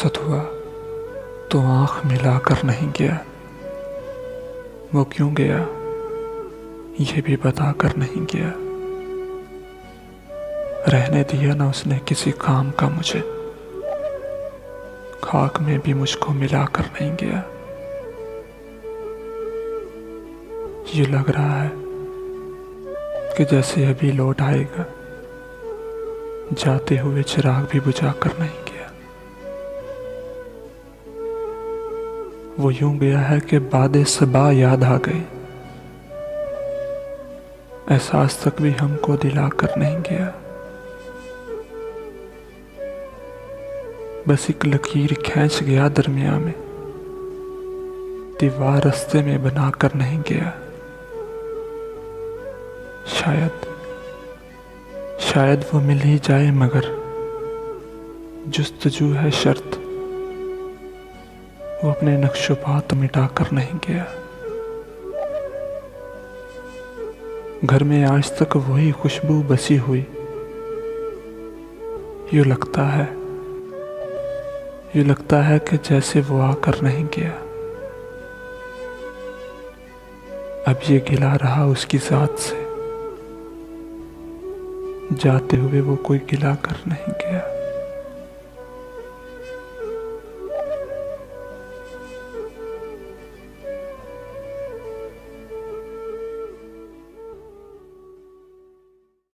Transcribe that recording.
फुर्सत हुआ तो आंख मिलाकर नहीं गया। वो क्यों गया ये भी बताकर नहीं गया। रहने दिया ना उसने किसी काम का मुझे, खाक में भी मुझको मिलाकर नहीं गया। ये लग रहा है कि जैसे अभी लौट आएगा, जाते हुए चिराग भी बुझाकर नहीं गया। वो यूं गया है कि बादे सबा याद आ गई, एहसास तक भी हमको दिलाकर नहीं गया। बस एक लकीर खींच गया दरमिया में, दीवार रास्ते में बनाकर नहीं गया। शायद वो मिल ही जाए, मगर जुस्तजू है शर्त, वो अपने नक्शोपात मिटाकर नहीं गया। घर में आज तक वही खुशबू बसी हुई, यूं लगता है कि जैसे वो आकर नहीं गया। अब ये गिला रहा उसकी जात से, जाते हुए वो कोई गिला कर नहीं गया।